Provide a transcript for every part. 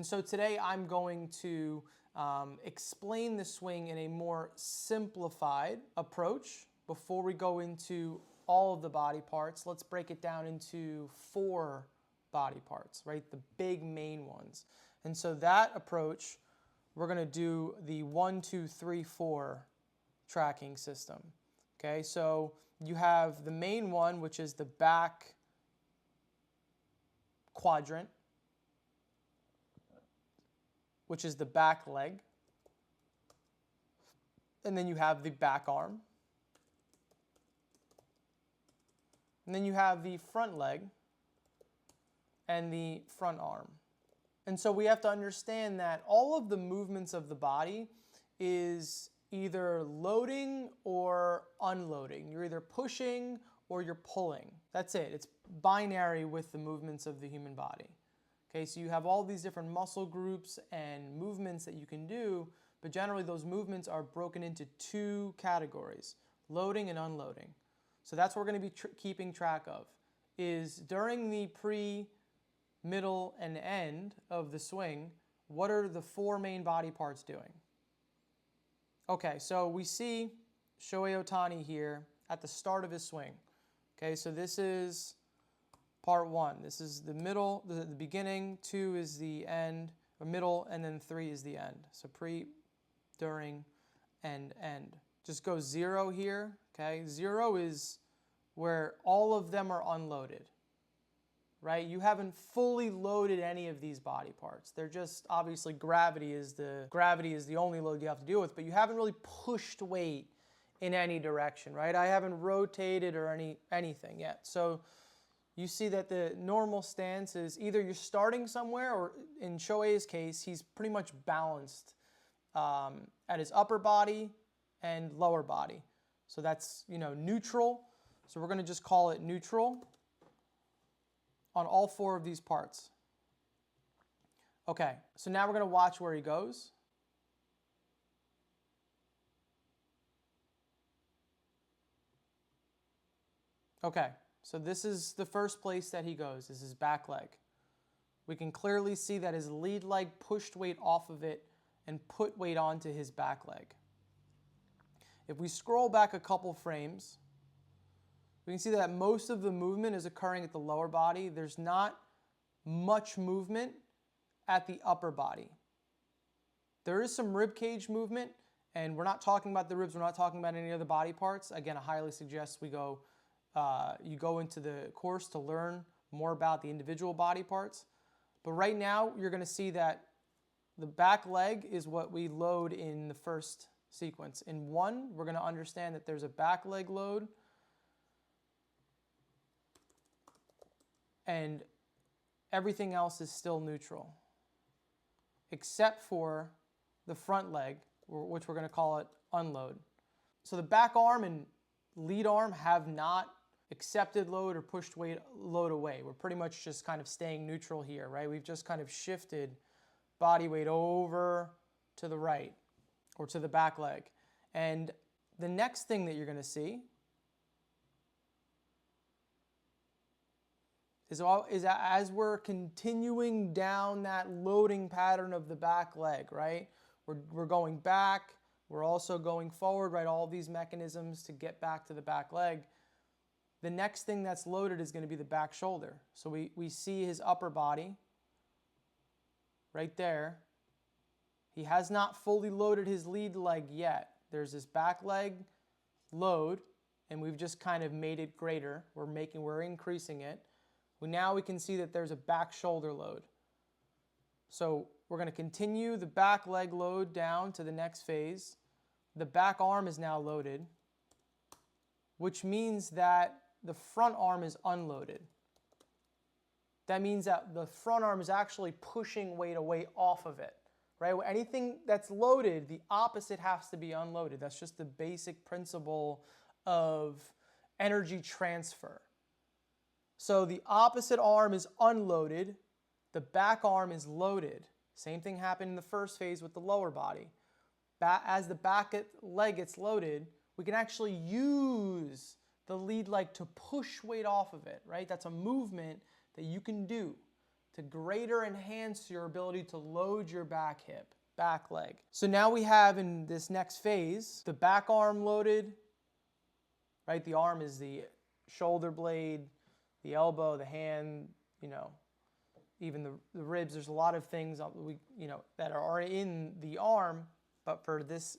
And so today I'm going to explain the swing in a more simplified approach. Before we go into all of the body parts, let's break it down into 4 body parts, right? The big main ones. And so that approach, we're going to do the 1, 2, 3, 4 tracking system. Okay, so you have the main one, which is the back quadrant, which is the back leg. And then you have the back arm. And then you have the front leg and the front arm. And so we have to understand that all of the movements of the body is either loading or unloading. You're either pushing or you're pulling. That's it. It's binary with the movements of the human body. Okay, so you have all these different muscle groups and movements that you can do, but generally those movements are broken into 2 categories, loading and unloading. So that's what we're going to be keeping track of, is during the pre, middle, and end of the swing, what are the 4 main body parts doing? Okay, so we see Shohei Ohtani here at the start of his swing. Okay, so this is part 1. This is the middle, the beginning, 2 is the end, or middle, and then 3 is the end. So pre, during, and end. Just go 0 here, okay? 0 is where all of them are unloaded, right? You haven't fully loaded any of these body parts. They're just, obviously gravity is the only load you have to deal with, but you haven't really pushed weight in any direction, right? I haven't rotated or anything yet. So you see that the normal stance is either you're starting somewhere, or in Shohei's case, he's pretty much balanced at his upper body and lower body. So that's, neutral. So we're going to just call it neutral on all 4 of these parts. Okay, so now we're going to watch where he goes. Okay, so this is the first place that he goes, is his back leg. We can clearly see that his lead leg pushed weight off of it and put weight onto his back leg. If we scroll back a couple frames, we can see that most of the movement is occurring at the lower body. There's not much movement at the upper body. There is some rib cage movement, and we're not talking about the ribs. We're not talking about any other body parts. Again, I highly suggest you go into the course to learn more about the individual body parts. But right now, you're going to see that the back leg is what we load in the first sequence. In 1, we're going to understand that there's a back leg load, and everything else is still neutral, except for the front leg, which we're going to call it unload. So the back arm and lead arm have not accepted load or pushed load away. We're pretty much just kind of staying neutral here, right? We've just kind of shifted body weight over to the right or to the back leg. And the next thing that you're going to see is as we're continuing down that loading pattern of the back leg, right? We're going back, we're also going forward, right? All these mechanisms to get back to the back leg. The next thing that's loaded is going to be the back shoulder. So we see his upper body right there. He has not fully loaded his lead leg yet. There's this back leg load, and we've just kind of made it greater. We're increasing it. Now we can see that there's a back shoulder load. So we're going to continue the back leg load down to the next phase. The back arm is now loaded, which means that the front arm is unloaded. That means that the front arm is actually pushing weight away off of it, right? Anything that's loaded, the opposite has to be unloaded. That's just the basic principle of energy transfer. So the opposite arm is unloaded, the back arm is loaded. Same thing happened in the first phase with the lower body. As the back leg gets loaded, we can actually use the lead leg to push weight off of it, right? That's a movement that you can do to greater enhance your ability to load your back hip, back leg. So now we have in this next phase, the back arm loaded, right? The arm is the shoulder blade, the elbow, the hand, even the ribs. There's a lot of things that are in the arm, but for this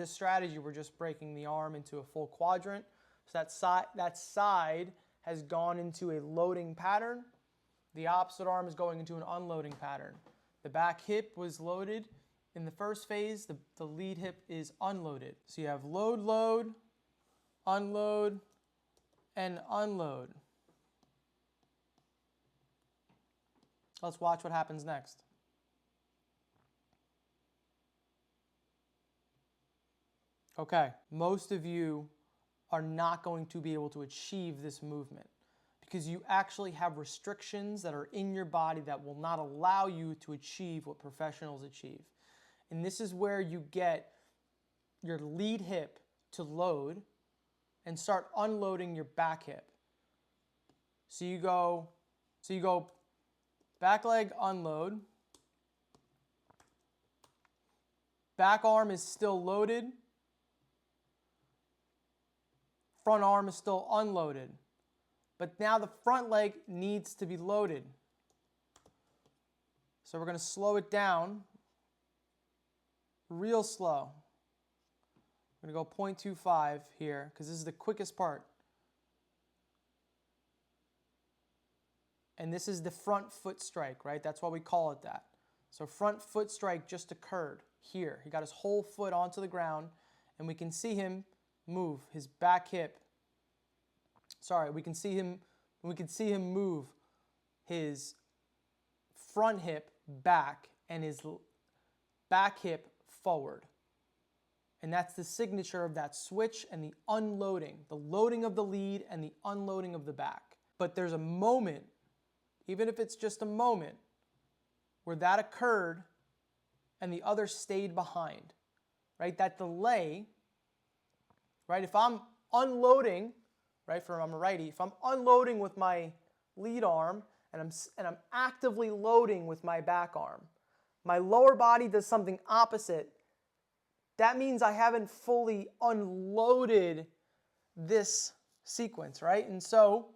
strategy, we're just breaking the arm into a full quadrant. So that side has gone into a loading pattern. The opposite arm is going into an unloading pattern. The back hip was loaded in the first phase. The lead hip is unloaded. So you have load, load, unload, and unload. Let's watch what happens next. Okay, most of you are not going to be able to achieve this movement because you actually have restrictions that are in your body that will not allow you to achieve what professionals achieve. And this is where you get your lead hip to load and start unloading your back hip. So you go back leg unload, back arm is still loaded, front arm is still unloaded. But now the front leg needs to be loaded. So we're going to slow it down real slow. I'm going to go 0.25 here because this is the quickest part. And this is the front foot strike, right? That's why we call it that. So front foot strike just occurred here. He got his whole foot onto the ground, and we can see him move his back hip. Sorry, we can see him move his front hip back and his back hip forward. And that's the signature of that switch and the unloading, the loading of the lead and the unloading of the back. But there's a moment, even if it's just a moment, where that occurred and the other stayed behind, right? That delay, right? If I'm unloading, right, I'm a righty, if I'm unloading with my lead arm and I'm actively loading with my back arm, my lower body does something opposite. That means I haven't fully unloaded this sequence, right? And so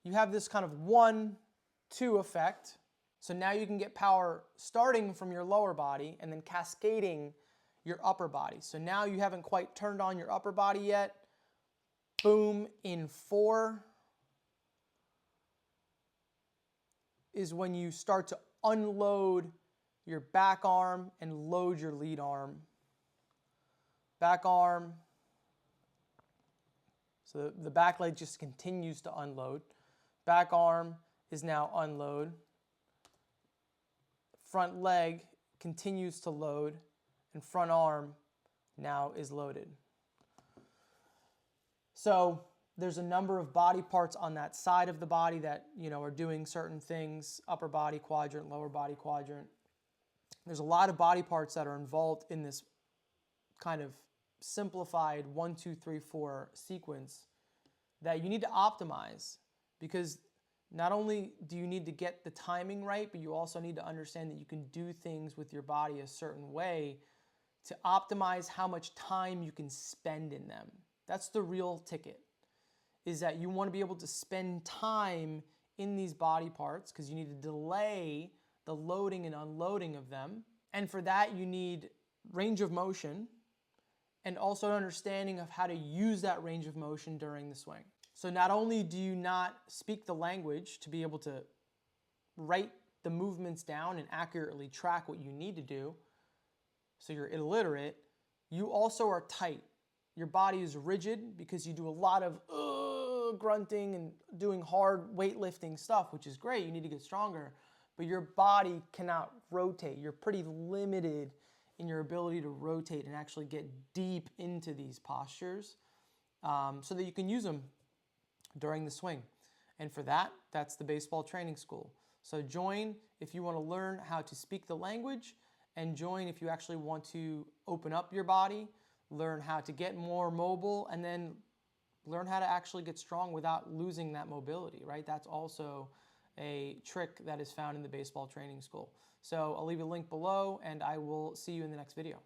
you have this kind of 1-2 effect. So now you can get power starting from your lower body and then cascading your upper body. So now you haven't quite turned on your upper body yet. Boom, in 4 is when you start to unload your back arm and load your lead arm. Back arm. So the back leg just continues to unload. Back arm is now unload. Front leg continues to load, and front arm now is loaded. So there's a number of body parts on that side of the body that are doing certain things, upper body quadrant, lower body quadrant. There's a lot of body parts that are involved in this kind of simplified 1, 2, 3, 4 sequence that you need to optimize, because not only do you need to get the timing right, but you also need to understand that you can do things with your body a certain way to optimize how much time you can spend in them. That's the real ticket, is that you want to be able to spend time in these body parts because you need to delay the loading and unloading of them. And for that, you need range of motion and also an understanding of how to use that range of motion during the swing. So not only do you not speak the language to be able to write the movements down and accurately track what you need to do, so you're illiterate, you also are tight. Your body is rigid because you do a lot of grunting and doing hard weightlifting stuff, which is great. You need to get stronger. But your body cannot rotate. You're pretty limited in your ability to rotate and actually get deep into these postures so that you can use them during the swing. And for that, that's the baseball training school. So join if you want to learn how to speak the language, and join if you actually want to open up your body, learn how to get more mobile, and then learn how to actually get strong without losing that mobility, right? That's also a trick that is found in the baseball training school. So I'll leave a link below, and I will see you in the next video.